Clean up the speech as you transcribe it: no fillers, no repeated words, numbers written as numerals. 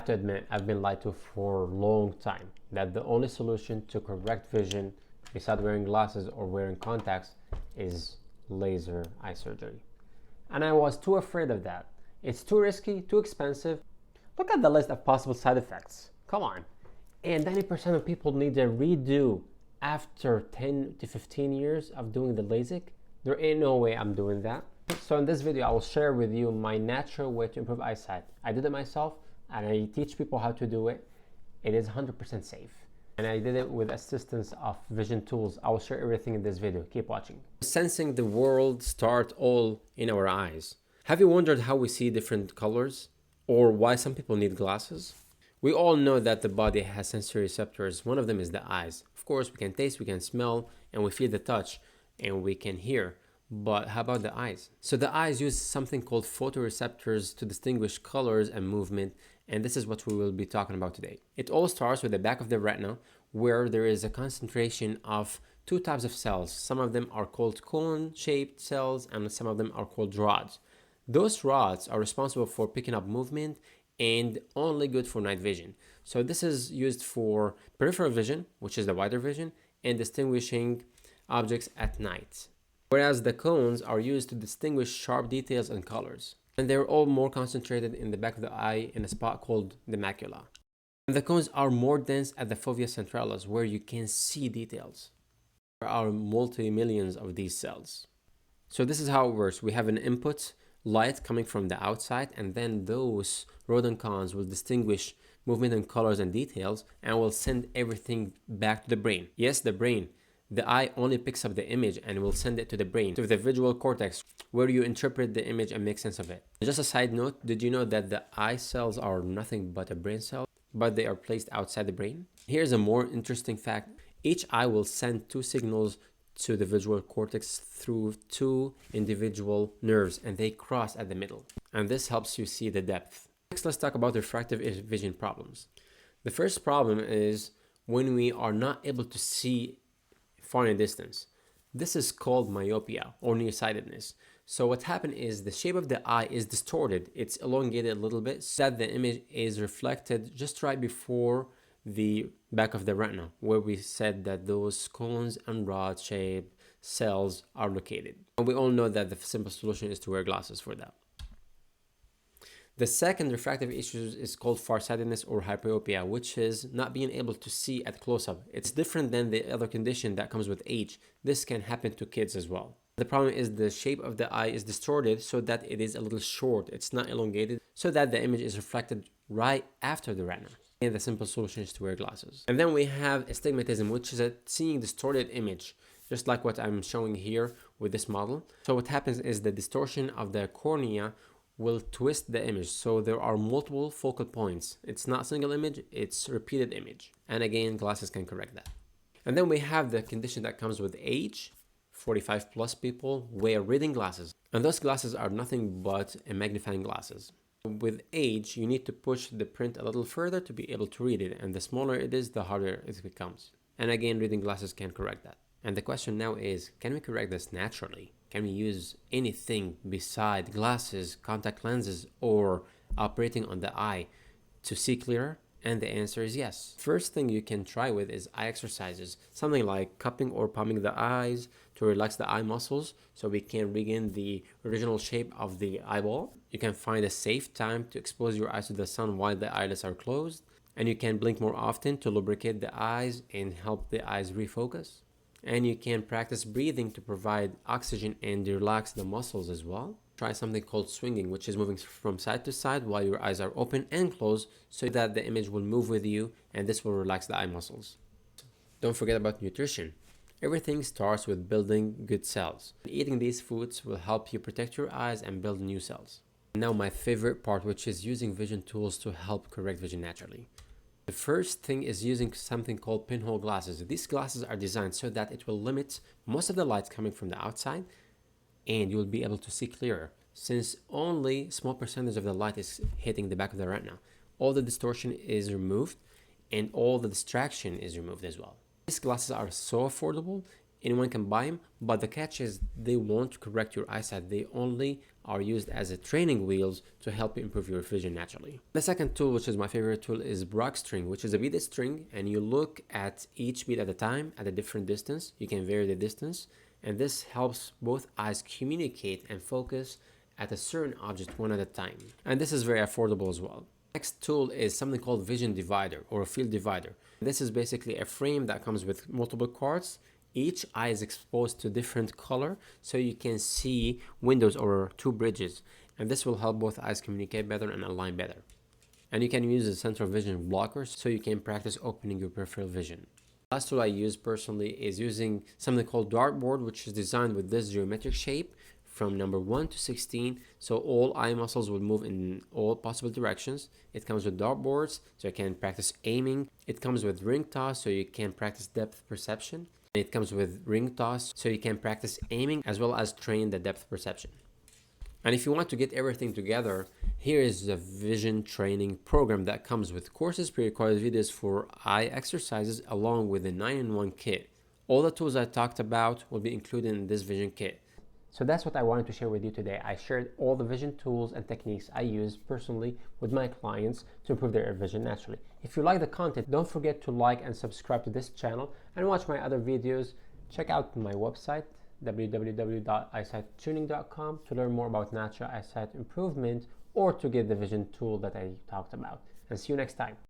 have to admit, I've been lied to for a long time that the only solution to correct vision besides wearing glasses or wearing contacts is laser eye surgery. And I was too afraid of that. It's too risky, too expensive. Look at the list of possible side effects. Come on. And 90% of people need a redo after 10 to 15 years of doing the LASIK. There ain't no way I'm doing that. So in this video, I will share with you my natural way to improve eyesight. I did it myself and I teach people how to do it. It is 100% safe. And I did it with assistance of vision tools. I will share everything in this video. Keep watching. Sensing the world starts all in our eyes. Have you wondered how we see different colors or why some people need glasses? We all know that the body has sensory receptors. One of them is the eyes. Of course, we can taste, we can smell, and we feel the touch, and we can hear. But how about the eyes? So the eyes use something called photoreceptors to distinguish colors and movement, and this is what we will be talking about today. It all starts with the back of the retina, where there is a concentration of two types of cells. Some of them are called cone-shaped cells, and some of them are called rods. Those rods are responsible for picking up movement and only good for night vision. So this is used for peripheral vision, which is the wider vision, and distinguishing objects at night. Whereas the cones are used to distinguish sharp details and colors. And they're all more concentrated in the back of the eye in a spot called the macula. And the cones are more dense at the fovea centralis, where you can see details. There are multi-millions of these cells. So this is how it works. We have an input light coming from the outside, and then those rods and cones will distinguish movement and colors and details and will send everything back to the brain. Yes, the brain. The eye only picks up the image and will send it to the brain, to the visual cortex, where you interpret the image and make sense of it. Just a side note, did you know that the eye cells are nothing but a brain cell, but they are placed outside the brain? Here's a more interesting fact. Each eye will send two signals to the visual cortex through two individual nerves, and they cross at the middle. And this helps you see the depth. Next, let's talk about refractive vision problems. The first problem is when we are not able to see far in a distance. This is called myopia or nearsightedness. So what happened is the shape of the eye is distorted. It's elongated a little bit so that the image is reflected just right before the back of the retina, where we said that those cones and rod shaped cells are located. And we all know that the simple solution is to wear glasses for that. The second refractive issue is called farsightedness or hyperopia, which is not being able to see at close-up. It's different than the other condition that comes with age. This can happen to kids as well. The problem is the shape of the eye is distorted so that it is a little short. It's not elongated so that the image is reflected right after the retina. And the simple solution is to wear glasses. And then we have astigmatism, which is a seeing distorted image, just like what I'm showing here with this model. So what happens is the distortion of the cornea will twist the image, so there are multiple focal points. It's not single image, it's repeated image. And again, glasses can correct that. And then we have the condition that comes with age. 45 plus people wear reading glasses, and those glasses are nothing but magnifying glasses. With age, you need to push the print a little further to be able to read it, and the smaller it is, the harder it becomes. And again, reading glasses can correct that. And the question now is, can we correct this naturally? Can we use anything beside glasses, contact lenses, or operating on the eye to see clearer? And the answer is yes. First thing you can try with is eye exercises, something like cupping or palming the eyes to relax the eye muscles so we can regain the original shape of the eyeball. You can find a safe time to expose your eyes to the sun while the eyelids are closed, and you can blink more often to lubricate the eyes and help the eyes refocus. And you can practice breathing to provide oxygen and relax the muscles as well. Try something called swinging, which is moving from side to side while your eyes are open and closed so that the image will move with you, and this will relax the eye muscles. Don't forget about nutrition. Everything starts with building good cells. Eating these foods will help you protect your eyes and build new cells. Now my favorite part, which is using vision tools to help correct vision naturally. The first thing is using something called pinhole glasses. These glasses are designed so that it will limit most of the light coming from the outside, and you will be able to see clearer, since only small percentage of the light is hitting the back of the retina. All the distortion is removed and all the distraction is removed as well. These glasses are so affordable anyone can buy them, but the catch is they won't correct your eyesight. They only are used as a training wheels to help you improve your vision naturally. The second tool, which is my favorite tool, is Brock string, which is a beaded string, and you look at each bead at a time at a different distance. You can vary the distance, and this helps both eyes communicate and focus at a certain object one at a time. And this is very affordable as well. Next tool is something called vision divider or a field divider. This is basically a frame that comes with multiple cards. Each eye is exposed to different color, so you can see windows or two bridges, and this will help both eyes communicate better and align better. And you can use a central vision blocker so you can practice opening your peripheral vision. The last tool I use personally is using something called dartboard, which is designed with this geometric shape from number 1 to 16, so all eye muscles will move in all possible directions. It comes with dartboards, so you can practice aiming. It comes with ring toss, so you can practice depth perception. It comes with ring toss, so you can practice aiming as well as train the depth perception. And if you want to get everything together, here is the vision training program that comes with courses, pre-recorded videos for eye exercises, along with the 9-in-1 kit. All the tools I talked about will be included in this vision kit. So that's what I wanted to share with you today. I shared all the vision tools and techniques I use personally with my clients to improve their vision naturally. If you like the content, don't forget to like and subscribe to this channel and watch my other videos. Check out my website, www.eyesighttuning.com, to learn more about natural eyesight improvement or to get the vision tool that I talked about. And see you next time.